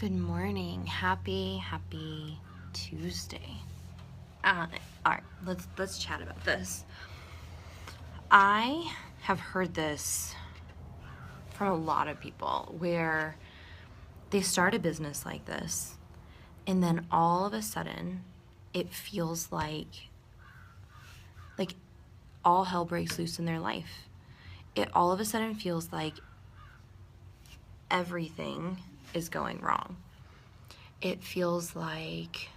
Good morning. Happy Tuesday. All right, let's chat about this. I have heard this from a lot of people where they start a business like this and then all of a sudden it feels like all hell breaks loose in their life. It all of a sudden feels like everything is going wrong. It feels like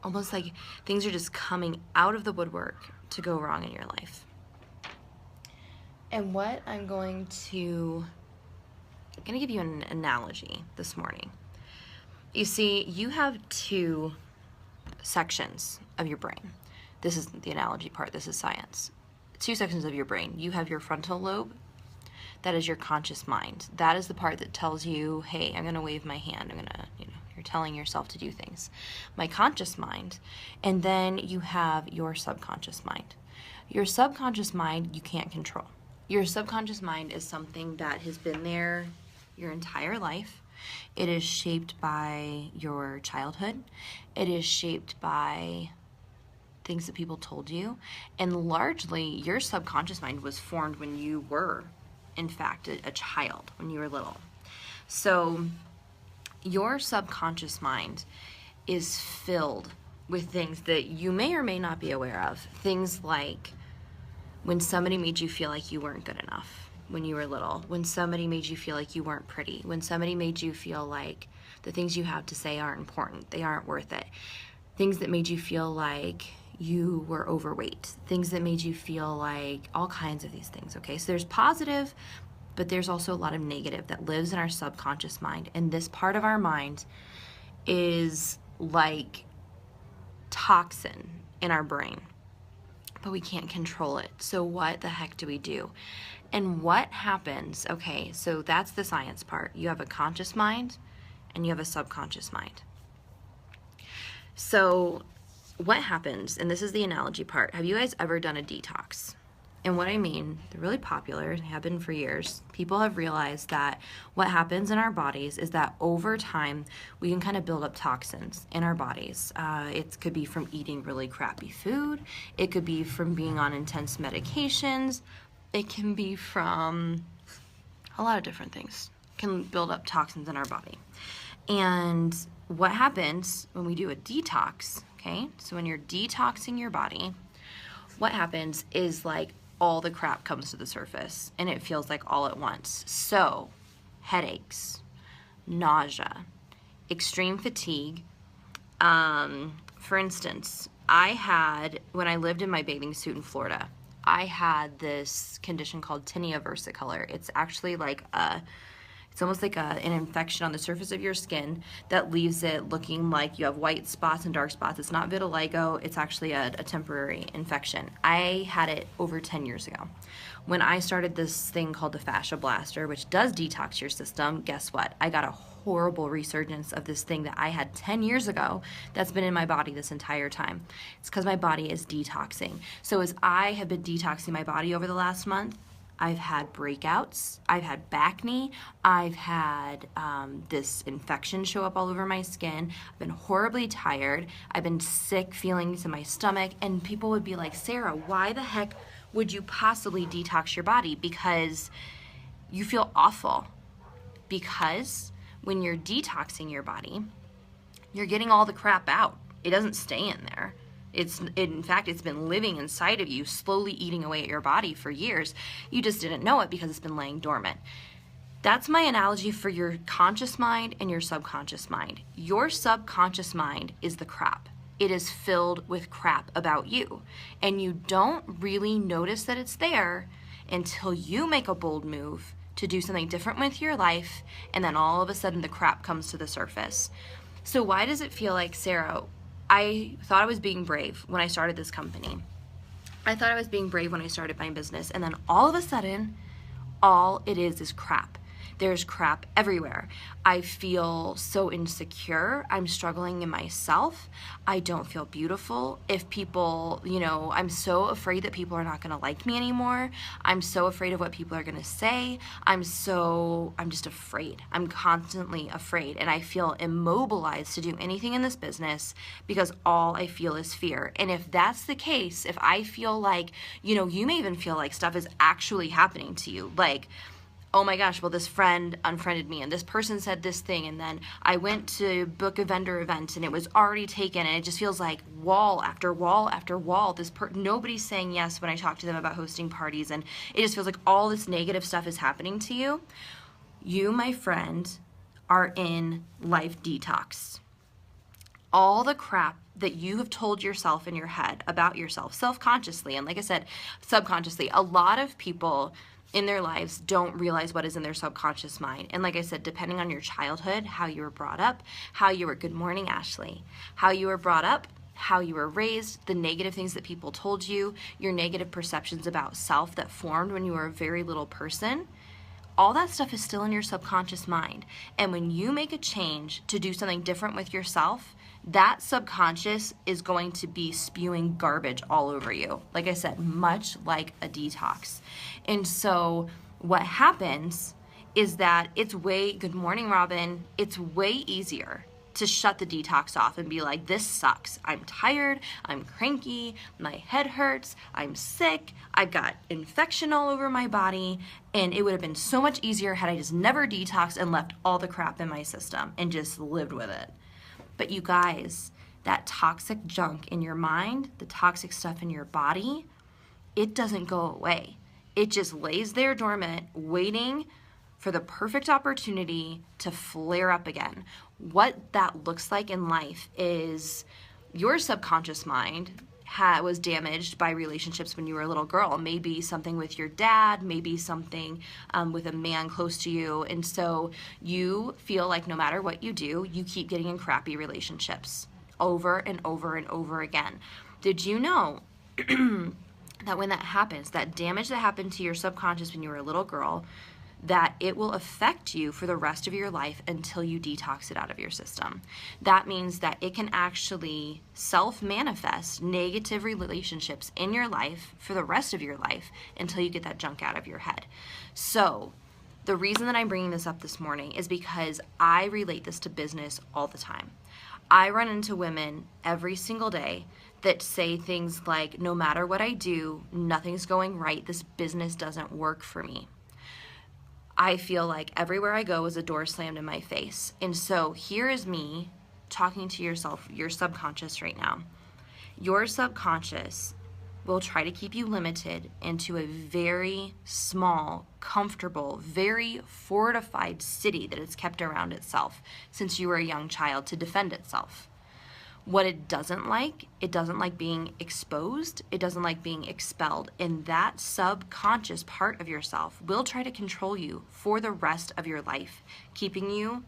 almost like things are just coming out of the woodwork to go wrong in your life. And what I'm going to give you an analogy this morning. You see, you have two sections of your brain. This is the analogy part, this is science. Two sections of your brain. You have your frontal lobe. That is your conscious mind. That is the part that tells you, hey, I'm gonna wave my hand. You're telling yourself to do things. My conscious mind. And then you have your subconscious mind. Your subconscious mind you can't control. Your subconscious mind is something that has been there your entire life. It is shaped by your childhood. It is shaped by things that people told you. And largely, your subconscious mind was formed when you were in fact, a child when you were little. So your subconscious mind is filled with things that you may or may not be aware of. Things like when somebody made you feel like you weren't good enough when you were little, when somebody made you feel like you weren't pretty, when somebody made you feel like the things you have to say aren't important, they aren't worth it. Things that made you feel like you were overweight, things that made you feel like all kinds of these things, okay? So there's positive, but there's also a lot of negative that lives in our subconscious mind. And this part of our mind is like toxin in our brain, but we can't control it. So what the heck do we do? And what happens, okay, so that's the science part. You have a conscious mind and you have a subconscious mind. So what happens, and this is the analogy part, have you guys ever done a detox? And what I mean, they're really popular, they have been for years. People have realized that what happens in our bodies is that over time, we can kind of build up toxins in our bodies. It could be from eating really crappy food. It could be from being on intense medications. It can be from a lot of different things. It can build up toxins in our body. And what happens when we do a detox, okay? So when you're detoxing your body, what happens is like all the crap comes to the surface and it feels like all at once. So headaches, nausea, extreme fatigue. For instance, when I lived in my bathing suit in Florida, I had this condition called Tinea Versicolor. It's actually like it's almost like an infection on the surface of your skin that leaves it looking like you have white spots and dark spots. It's not vitiligo, it's actually a temporary infection. I had it over 10 years ago. When I started this thing called the fascia blaster, which does detox your system, guess what? I got a horrible resurgence of this thing that I had 10 years ago that's been in my body this entire time. It's because my body is detoxing. So as I have been detoxing my body over the last month, I've had breakouts, I've had back knee, I've had this infection show up all over my skin, I've been horribly tired, I've been sick feelings in my stomach, and people would be like, Sarah, why the heck would you possibly detox your body? Because you feel awful. Because when you're detoxing your body, you're getting all the crap out. It doesn't stay in there. In fact, it's been living inside of you, slowly eating away at your body for years. You just didn't know it because it's been laying dormant. That's my analogy for your conscious mind and your subconscious mind. Your subconscious mind is the crap. It is filled with crap about you. And you don't really notice that it's there until you make a bold move to do something different with your life, and then all of a sudden the crap comes to the surface. So why does it feel like, Sarah, I thought I was being brave when I started this company. I thought I was being brave when I started my business. And then all of a sudden, all it is crap. There's crap everywhere. I feel so insecure. I'm struggling in myself. I don't feel beautiful. If people, I'm so afraid that people are not going to like me anymore. I'm so afraid of what people are going to say. I'm just afraid. I'm constantly afraid. And I feel immobilized to do anything in this business because all I feel is fear. And if that's the case, if I feel like, you may even feel like stuff is actually happening to you, like, oh my gosh, well, this friend unfriended me and this person said this thing, and then I went to book a vendor event and it was already taken, and it just feels like wall after wall after wall. Nobody's saying yes when I talk to them about hosting parties, and it just feels like all this negative stuff is happening to you. You, my friend, are in life detox. All the crap that you have told yourself in your head about yourself, self-consciously, and like I said, subconsciously, a lot of people in their lives don't realize what is in their subconscious mind. And like I said, depending on your childhood, how you were brought up, good morning, Ashley, how you were brought up, how you were raised, the negative things that people told you, your negative perceptions about self that formed when you were a very little person, all that stuff is still in your subconscious mind. And when you make a change to do something different with yourself, that subconscious is going to be spewing garbage all over you. Like I said, much like a detox. And so what happens is that good morning, Robin, it's way easier to shut the detox off and be like, this sucks. I'm tired, I'm cranky, my head hurts, I'm sick, I've got infection all over my body, and it would have been so much easier had I just never detoxed and left all the crap in my system and just lived with it. But you guys, that toxic junk in your mind, the toxic stuff in your body, it doesn't go away. It just lays there dormant, waiting for the perfect opportunity to flare up again. What that looks like in life is your subconscious mind was damaged by relationships when you were a little girl. Maybe something with your dad, maybe something with a man close to you. And so you feel like no matter what you do, you keep getting in crappy relationships over and over and over again. Did you know that when that happens, that damage that happened to your subconscious when you were a little girl, that it will affect you for the rest of your life until you detox it out of your system? That means that it can actually self-manifest negative relationships in your life for the rest of your life until you get that junk out of your head. So the reason that I'm bringing this up this morning is because I relate this to business all the time. I run into women every single day that say things like, no matter what I do, nothing's going right. This business doesn't work for me. I feel like everywhere I go is a door slammed in my face. And so here is me talking to yourself, your subconscious right now. Your subconscious will try to keep you limited into a very small, comfortable, very fortified city that it's kept around itself since you were a young child to defend itself. What it doesn't like being exposed, it doesn't like being expelled. And that subconscious part of yourself will try to control you for the rest of your life, keeping you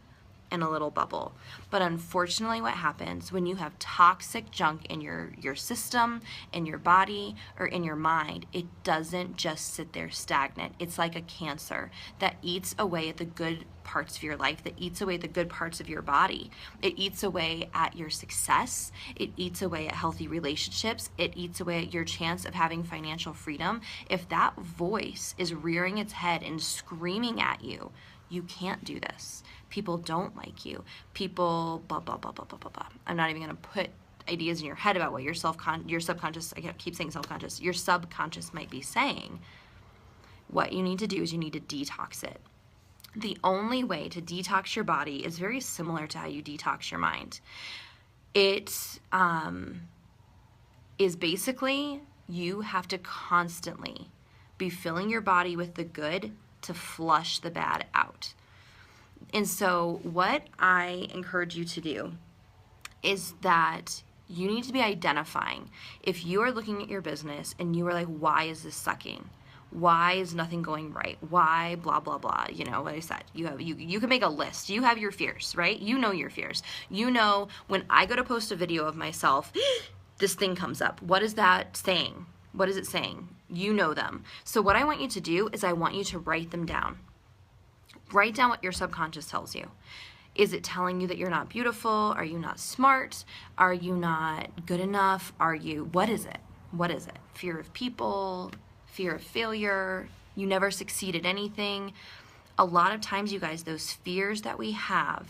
in a little bubble. But unfortunately, what happens when you have toxic junk in your system, in your body, or in your mind, it doesn't just sit there stagnant. It's like a cancer that eats away at the good parts of your life, that eats away at the good parts of your body. It eats away at your success. It eats away at healthy relationships. It eats away at your chance of having financial freedom. If that voice is rearing its head and screaming at you, you can't do this. People don't like you. People blah, blah, blah, blah, blah, blah, blah. I'm not even going to put ideas in your head about what your subconscious, I keep saying self-conscious, your subconscious might be saying. What you need to do is you need to detox it. The only way to detox your body is very similar to how you detox your mind. It is basically you have to constantly be filling your body with the good to flush the bad out. And so what I encourage you to do is that you need to be identifying if you are looking at your business and you are like, why is this sucking? Why is nothing going right? Why blah, blah, blah? You know what I said. You can make a list. You have your fears, right? You know your fears. You know when I go to post a video of myself, this thing comes up. What is that saying? What is it saying? You know them. So what I want you to do is I want you to write them down. Write down what your subconscious tells you. Is it telling you that you're not beautiful? Are you not smart? Are you not good enough? What is it? What is it? Fear of people, fear of failure, you never succeed at anything. A lot of times, you guys, those fears that we have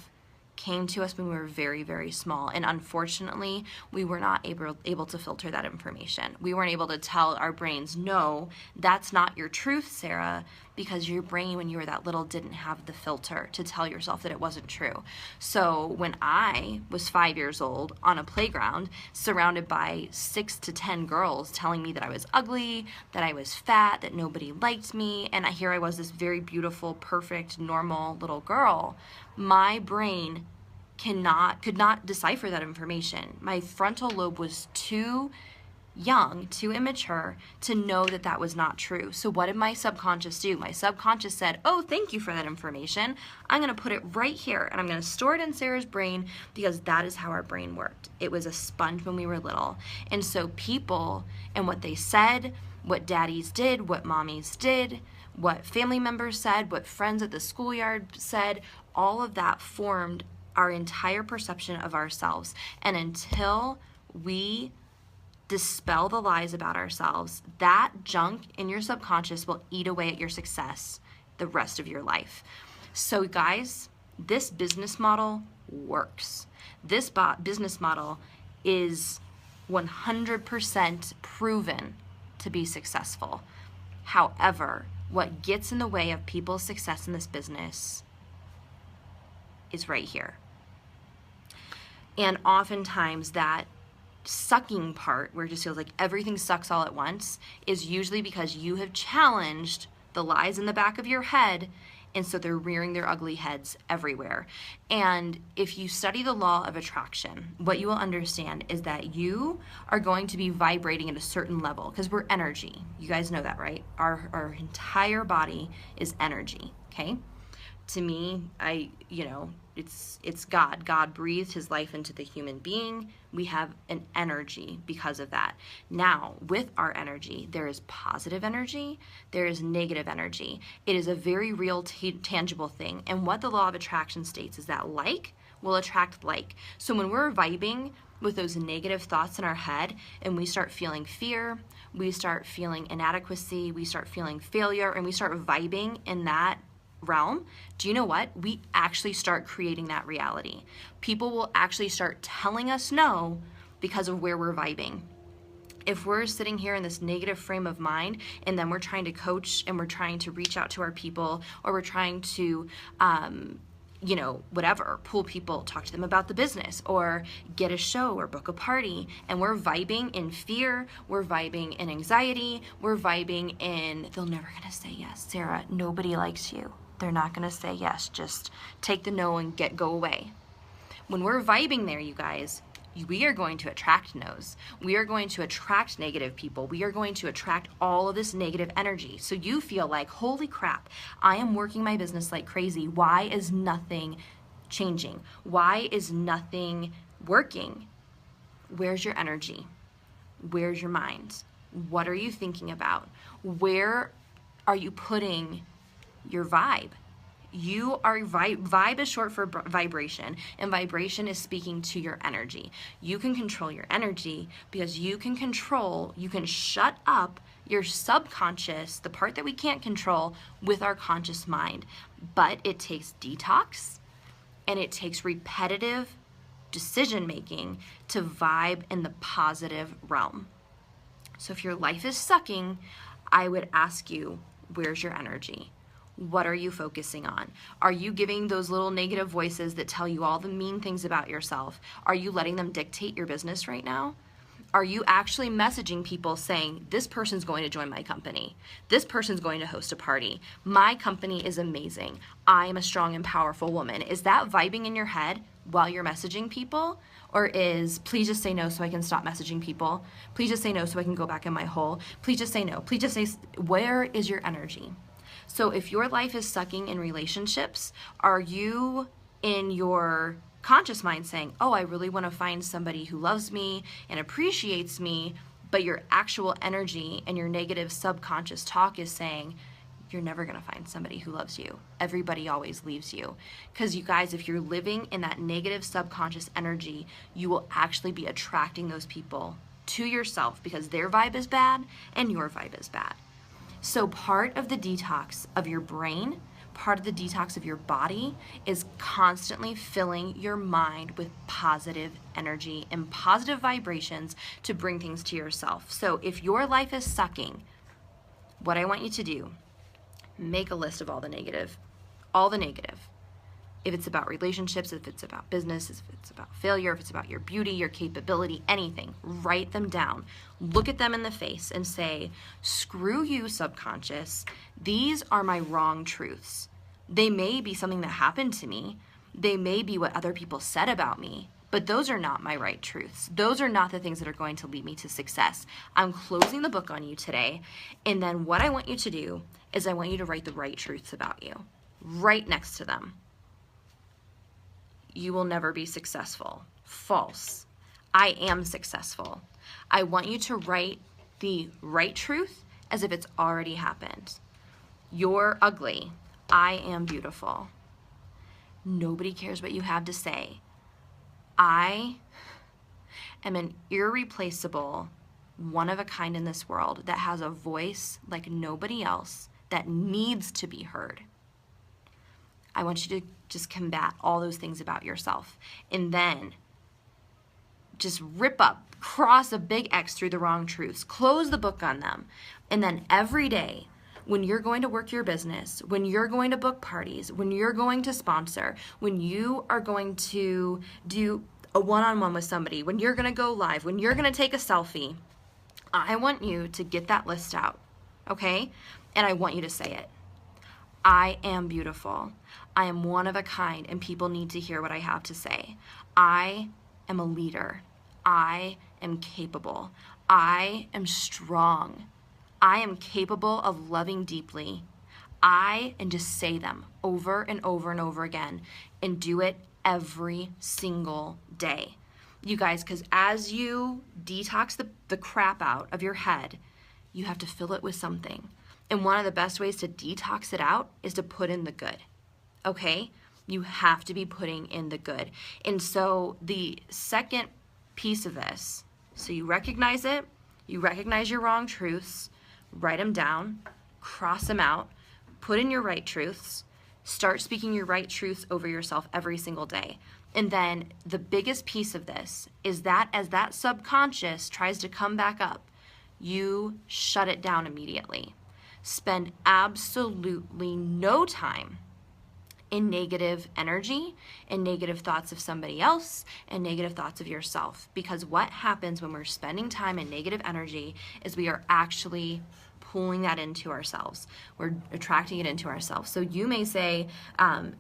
came to us when we were very, very small. And unfortunately, we were not able to filter that information. We weren't able to tell our brains, no, that's not your truth, Sarah, because your brain, when you were that little, didn't have the filter to tell yourself that it wasn't true. So when I was 5 years old on a playground, surrounded by 6 to 10 girls telling me that I was ugly, that I was fat, that nobody liked me, and here I was, this very beautiful, perfect, normal little girl, my brain could not decipher that information. My frontal lobe was too young, too immature to know that that was not true. So what did my subconscious do? My subconscious said, oh, thank you for that information. I'm going to put it right here, and I'm going to store it in Sarah's brain, because that is how our brain worked. It was a sponge when we were little. And so people and what they said, what daddies did, what mommies did, what family members said, what friends at the schoolyard said, all of that formed our entire perception of ourselves. And until we dispel the lies about ourselves, that junk in your subconscious will eat away at your success the rest of your life. So guys, this business model works. This business model is 100% proven to be successful. However, what gets in the way of people's success in this business is right here. And oftentimes that sucking part, where it just feels like everything sucks all at once, is usually because you have challenged the lies in the back of your head, and so they're rearing their ugly heads everywhere. And if you study the law of attraction, what you will understand is that you are going to be vibrating at a certain level, because we're energy. You guys know that, right? Our entire body is energy, okay? To me, it's God. God breathed his life into the human being. We have an energy because of that. Now, with our energy, there is positive energy, there is negative energy. It is a very real, tangible thing. And what the law of attraction states is that like will attract like. So when we're vibing with those negative thoughts in our head, and we start feeling fear, we start feeling inadequacy, we start feeling failure, and we start vibing in that realm, do you know what? We actually start creating that reality. People will actually start telling us no because of where we're vibing. If we're sitting here in this negative frame of mind, and then we're trying to coach, and we're trying to reach out to our people, or we're trying to pull people, talk to them about the business, or get a show, or book a party, and we're vibing in fear, we're vibing in anxiety, we're vibing in, they're never gonna say yes, Sarah, nobody likes you. They're not gonna say yes, just take the no and go away. When we're vibing there, you guys, we are going to attract no's. We are going to attract negative people. We are going to attract all of this negative energy. So you feel like, holy crap, I am working my business like crazy. Why is nothing changing? Why is nothing working? Where's your energy? Where's your mind? What are you thinking about? Where are you putting your vibe? You are vibe is short for vibration, and vibration is speaking to your energy. You can control your energy because you can shut up your subconscious, the part that we can't control, with our conscious mind. But it takes detox, and it takes repetitive decision making to vibe in the positive realm. So if your life is sucking, I would ask you, where's your energy? What are you focusing on? Are you giving those little negative voices that tell you all the mean things about yourself? Are you letting them dictate your business right now? Are you actually messaging people saying, this person's going to join my company? This person's going to host a party. My company is amazing. I am a strong and powerful woman. Is that vibing in your head while you're messaging people? Or is, please just say no so I can stop messaging people? Please just say no so I can go back in my hole? Please just say no. Please just say, where is your energy? So if your life is sucking in relationships, are you in your conscious mind saying, oh, I really want to find somebody who loves me and appreciates me, but your actual energy and your negative subconscious talk is saying, you're never going to find somebody who loves you. Everybody always leaves you. Because you guys, if you're living in that negative subconscious energy, you will actually be attracting those people to yourself because their vibe is bad and your vibe is bad. So part of the detox of your brain, part of the detox of your body is constantly filling your mind with positive energy and positive vibrations to bring things to yourself. So if your life is sucking, what I want you to do, make a list of all the negative. If it's about relationships, if it's about business, if it's about failure, if it's about your beauty, your capability, anything, write them down. Look at them in the face and say, screw you, subconscious. These are my wrong truths. They may be something that happened to me. They may be what other people said about me, but those are not my right truths. Those are not the things that are going to lead me to success. I'm closing the book on you today. And then what I want you to do is I want you to write the right truths about you right next to them. You will never be successful. False. I am successful. I want you to write the right truth as if it's already happened. You're ugly. I am beautiful. Nobody cares what you have to say. I am an irreplaceable, one of a kind in this world that has a voice like nobody else that needs to be heard. I want you to just combat all those things about yourself and then just rip up, cross a big X through the wrong truths, close the book on them. And then every day when you're going to work your business, when you're going to book parties, when you're going to sponsor, when you are going to do a one-on-one with somebody, when you're going to go live, when you're going to take a selfie, I want you to get that list out, okay? And I want you to say it. I am beautiful. I am one of a kind, and people need to hear what I have to say. I am a leader. I am capable. I am strong. I am capable of loving deeply. And just say them over and over and over again, and do it every single day. You guys, because as you detox the crap out of your head, you have to fill it with something. And one of the best ways to detox it out is to put in the good, okay? You have to be putting in the good. And so the second piece of this, so you recognize it, you recognize your wrong truths, write them down, cross them out, put in your right truths, start speaking your right truths over yourself every single day. And then the biggest piece of this is that as that subconscious tries to come back up, you shut it down immediately. Spend absolutely no time in negative energy and negative thoughts of somebody else and negative thoughts of yourself. Because what happens when we're spending time in negative energy is we are actually pulling that into ourselves. We're attracting it into ourselves. So you may say,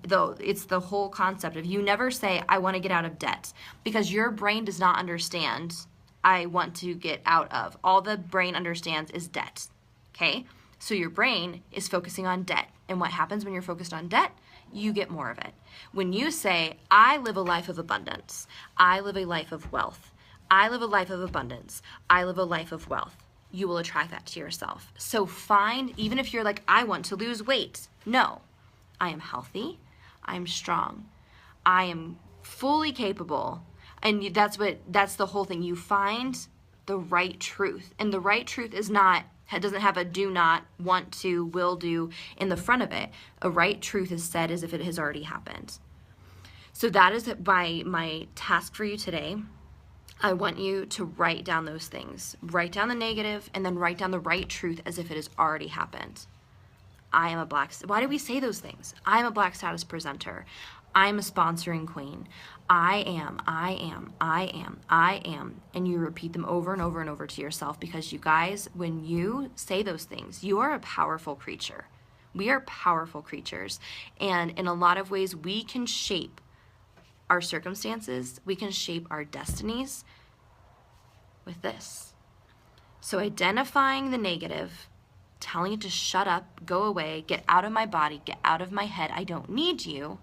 though it's the whole concept of you never say, I want to get out of debt, because your brain does not understand, I want to get out of. All the brain understands is debt, okay? So your brain is focusing on debt. And what happens when you're focused on debt? You get more of it. When you say, I live a life of abundance, I live a life of wealth, I live a life of abundance, I live a life of wealth, you will attract that to yourself. So find, even if you're like, I want to lose weight. No, I am healthy, I am strong, I am fully capable. And that's the whole thing. You find the right truth. And the right truth is not, it doesn't have a do not, want to, will do in the front of it. A right truth is said as if it has already happened. So that is my task for you today. I want you to write down those things. Write down the negative and then write down the right truth as if it has already happened. Why do we say those things? I am a black status presenter. I'm a sponsoring queen. I am. And you repeat them over and over and over to yourself, because you guys, when you say those things, you are a powerful creature. We are powerful creatures. And in a lot of ways, we can shape our circumstances. We can shape our destinies with this. So identifying the negative, telling it to shut up, go away, get out of my body, get out of my head, I don't need you,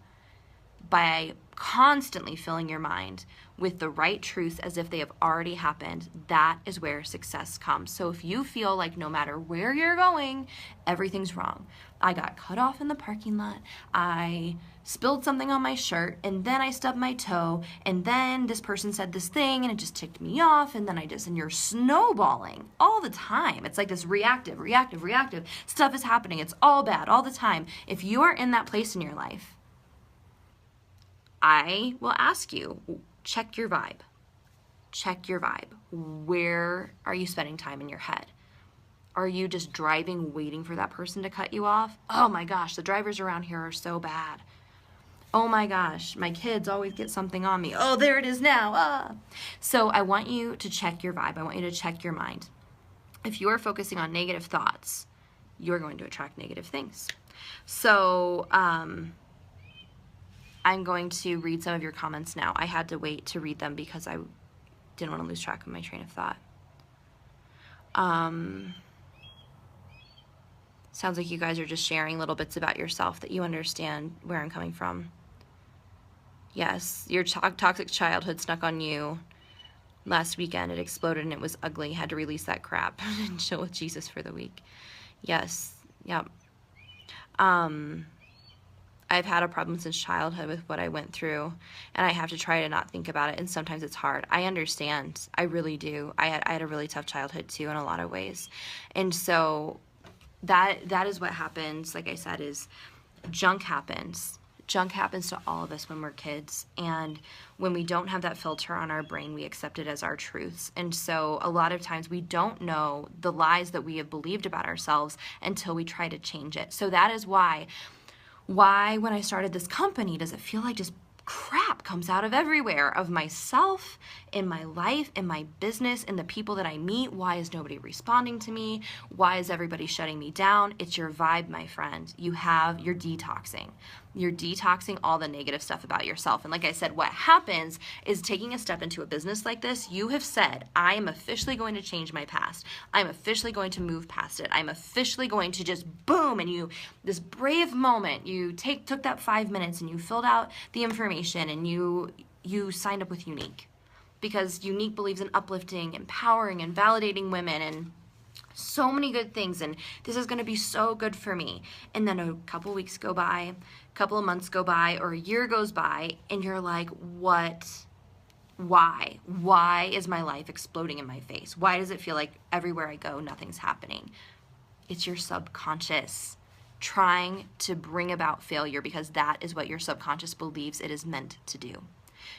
by constantly filling your mind with the right truths as if they have already happened, that is where success comes. So if you feel like no matter where you're going, everything's wrong. I got cut off in the parking lot, I spilled something on my shirt, and then I stubbed my toe, and then this person said this thing and it just ticked me off, and then and you're snowballing all the time. It's like this reactive stuff is happening. It's all bad all the time. If you are in that place in your life, I will ask you, check your vibe. Check your vibe. Where are you spending time in your head? Are you just driving, waiting for that person to cut you off? Oh my gosh, the drivers around here are so bad. Oh my gosh, my kids always get something on me. Oh, there it is now. Ah. So I want you to check your vibe. I want you to check your mind. If you are focusing on negative thoughts, you're going to attract negative things. So, I'm going to read some of your comments now. I had to wait to read them because I didn't want to lose track of my train of thought. Sounds like you guys are just sharing little bits about yourself that you understand where I'm coming from. Yes, your toxic childhood snuck on you. Last weekend it exploded and it was ugly. Had to release that crap and chill with Jesus for the week. Yes, yep. I've had a problem since childhood with what I went through, and I have to try to not think about it, and sometimes it's hard. I understand. I really do. I had a really tough childhood too in a lot of ways. And so that is what happens, like I said, is junk happens. Junk happens to all of us when we're kids, and when we don't have that filter on our brain, we accept it as our truths. And so a lot of times we don't know the lies that we have believed about ourselves until we try to change it. So that is why when I started this company, does it feel like just crap comes out of everywhere, of myself, in my life, in my business, in the people that I meet? Why is nobody responding to me? Why is everybody shutting me down? It's your vibe, my friend. You're detoxing. You're detoxing all the negative stuff about yourself. And like I said, what happens is taking a step into a business like this, you have said, I am officially going to change my past. I'm officially going to move past it. I'm officially going to just boom, and this brave moment, you took that 5 minutes and you filled out the information and you signed up with Unique, because Unique believes in uplifting, empowering, and validating women, and so many good things, and this is going to be so good for me. And then a couple weeks go by, a couple of months go by, or a year goes by, and you're like, what? Why is my life exploding in my face? Why does it feel like everywhere I go, nothing's happening? It's your subconscious trying to bring about failure, because that is what your subconscious believes it is meant to do.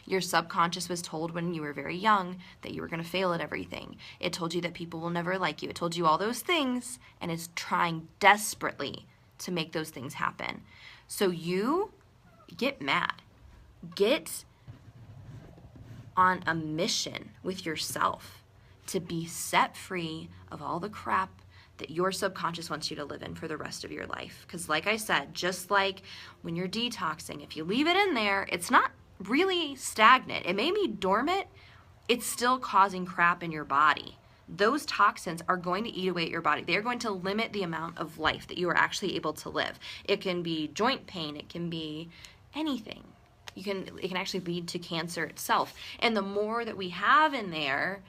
Your subconscious was told when you were very young that you were going to fail at everything. It told you that people will never like you. It told you all those things, and it's trying desperately to make those things happen. So you get mad. Get on a mission with yourself to be set free of all the crap that your subconscious wants you to live in for the rest of your life. Because like I said, just like when you're detoxing, if you leave it in there, it's not really stagnant. It may be dormant. It's still causing crap in your body. Those toxins are going to eat away at your body. They're going to limit the amount of life that you are actually able to live. It can be joint pain. It can be anything. It can actually lead to cancer itself. And the more that we have in there,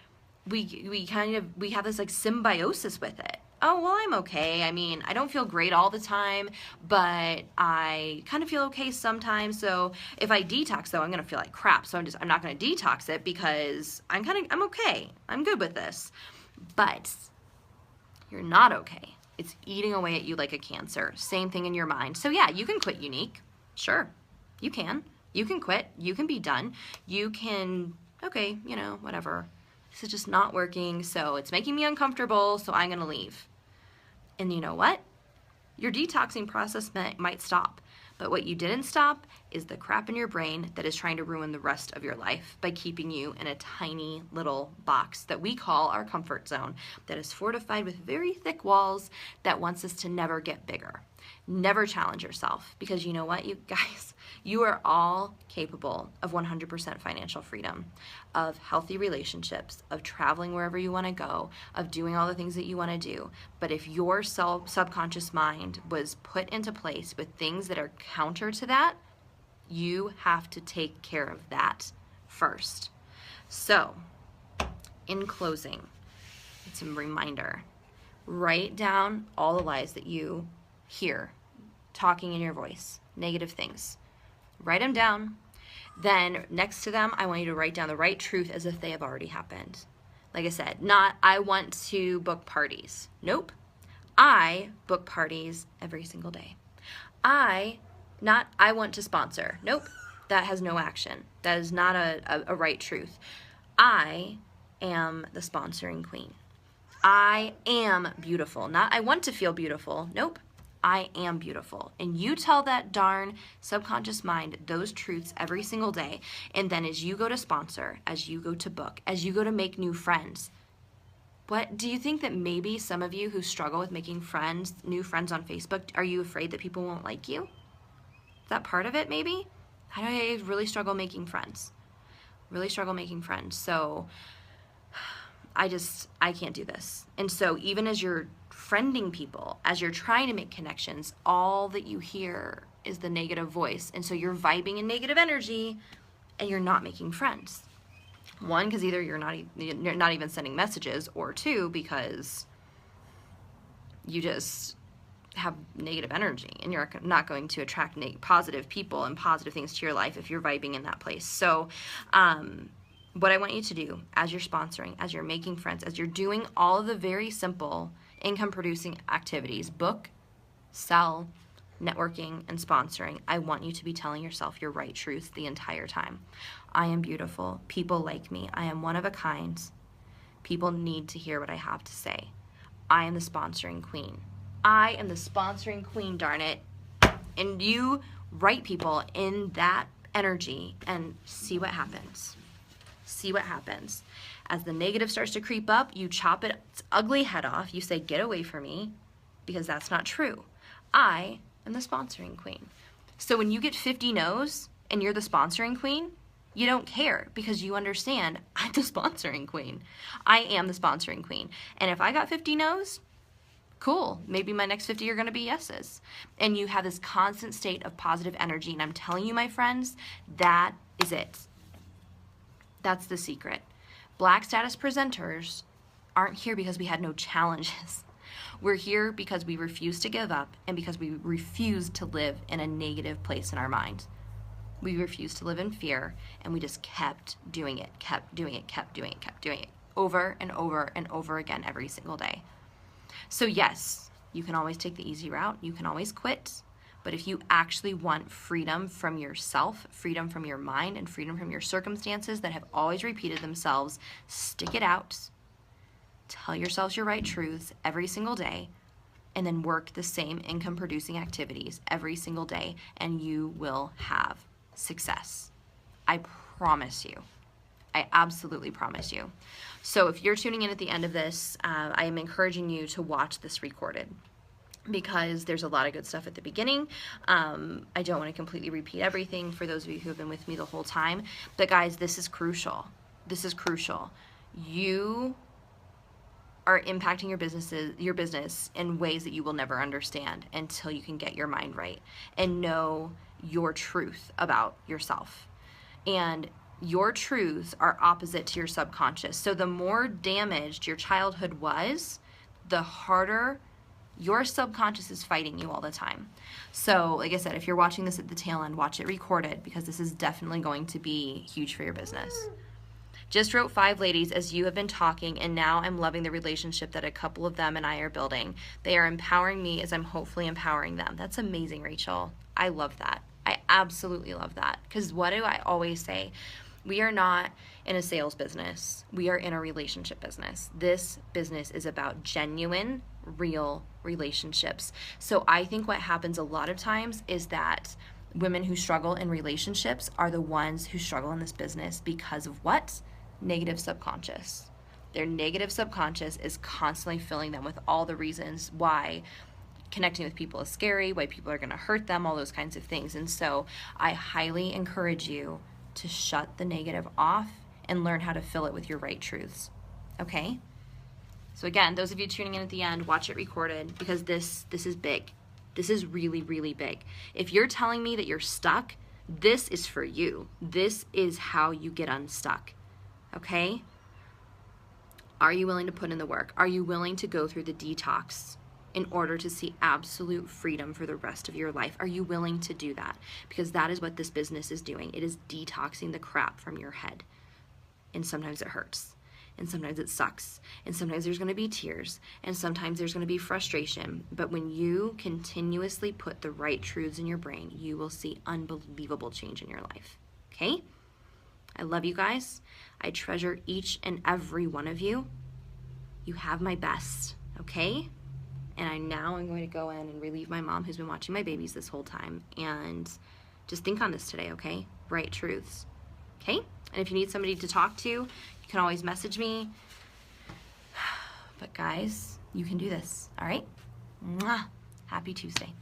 we have this like symbiosis with it. Oh, well, I'm okay. I mean, I don't feel great all the time, but I kind of feel okay sometimes. So if I detox, though, I'm going to feel like crap. So I'm not going to detox it because I'm okay. I'm good with this. But you're not okay. It's eating away at you like a cancer. Same thing in your mind. So yeah, you can quit Unique. Sure, you can. You can quit. You can be done. You can, okay, whatever. This is just not working, so it's making me uncomfortable, so I'm going to leave. And you know what? Your detoxing process might stop, but what you didn't stop is the crap in your brain that is trying to ruin the rest of your life by keeping you in a tiny little box that we call our comfort zone, that is fortified with very thick walls that wants us to never get bigger. Never challenge yourself, because you know what, you guys? You are all capable of 100% financial freedom, of healthy relationships, of traveling wherever you want to go, of doing all the things that you want to do. But if your subconscious mind was put into place with things that are counter to that, You have to take care of that first. So, in closing, it's a reminder. Write down all the lies that you hear talking in your voice, negative things. Write them down. Then next to them, I want you to write down the right truth as if they have already happened. Like I said, not I want to book parties. Nope. I book parties every single day. Not I want to sponsor. Nope. That has no action. That is not a right truth. I am the sponsoring queen. I am beautiful. Not I want to feel beautiful. Nope. I am beautiful. And you tell that darn subconscious mind those truths every single day. And then as you go to sponsor, as you go to book, as you go to make new friends, what do you think that maybe some of you who struggle with making friends, new friends on Facebook, are you afraid that people won't like you? Is that part of it maybe? I really struggle making friends. Really struggle making friends. So I can't do this. And so even as you're friending people, as you're trying to make connections, all that you hear is the negative voice. And so you're vibing in negative energy and you're not making friends. One, because either you're not even sending messages, or two, because you just have negative energy and you're not going to attract positive people and positive things to your life if you're vibing in that place. So what I want you to do as you're sponsoring, as you're making friends, as you're doing all of the very simple income producing activities, book, sell, networking, and sponsoring, I want you to be telling yourself your right truth the entire time. I am beautiful. People like me. I am one of a kind. People need to hear what I have to say. I am the sponsoring queen. I am the sponsoring queen, darn it. And you write people in that energy and see what happens. See what happens. As the negative starts to creep up, you chop its ugly head off. You say, get away from me, because that's not true. I am the sponsoring queen. So when you get 50 no's and you're the sponsoring queen, you don't care, because you understand I'm the sponsoring queen. I am the sponsoring queen. And if I got 50 no's, cool. Maybe my next 50 are going to be yeses. And you have this constant state of positive energy. And I'm telling you, my friends, that is it. That's the secret. Black status presenters aren't here because we had no challenges. We're here because we refuse to give up and because we refuse to live in a negative place in our mind. We refused to live in fear, and we just kept doing it, kept doing it, kept doing it, kept doing it over and over and over again every single day. So yes, you can always take the easy route. You can always quit. But if you actually want freedom from yourself, freedom from your mind, and freedom from your circumstances that have always repeated themselves, stick it out. Tell yourselves your right truths every single day, and then work the same income producing activities every single day, and you will have success. I promise you. I absolutely promise you. So if you're tuning in at the end of this, I am encouraging you to watch this recorded, because there's a lot of good stuff at the beginning. I don't want to completely repeat everything for those of you who have been with me the whole time. But guys, this is crucial. This is crucial. You are impacting your business in ways that you will never understand until you can get your mind right and know your truth about yourself. And your truths are opposite to your subconscious. So the more damaged your childhood was, the harder your subconscious is fighting you all the time. So like I said, if you're watching this at the tail end, watch it recorded, because this is definitely going to be huge for your business. Just wrote 5 ladies as you have been talking, and now I'm loving the relationship that a couple of them and I are building. They are empowering me as I'm hopefully empowering them. That's amazing, Rachel. I love that. I absolutely love that. Because what do I always say? We are not in a sales business. We are in a relationship business. This business is about genuine, real relationships. So I think what happens a lot of times is that women who struggle in relationships are the ones who struggle in this business because of what? Negative subconscious. Their negative subconscious is constantly filling them with all the reasons why connecting with people is scary, why people are going to hurt them, all those kinds of things. And so I highly encourage you to shut the negative off and learn how to fill it with your right truths. Okay? So again, those of you tuning in at the end, watch it recorded, because this is big. This is really, really big. If you're telling me that you're stuck, This is for you. This is how you get unstuck. Okay? Are you willing to put in the work? Are you willing to go through the detox in order to see absolute freedom for the rest of your life? Are you willing to do that? Because that is what this business is doing. It is detoxing the crap from your head. And sometimes it hurts. And sometimes it sucks. And sometimes there's going to be tears. And sometimes there's going to be frustration. But when you continuously put the right truths in your brain, you will see unbelievable change in your life. Okay? I love you guys. I treasure each and every one of you. You have my best. Okay? And I'm going to go in and relieve my mom who's been watching my babies this whole time. And just think on this today, okay? Right truths. Okay? And if you need somebody to talk to, you can always message me. But guys, you can do this, all right? Mwah. Happy Tuesday.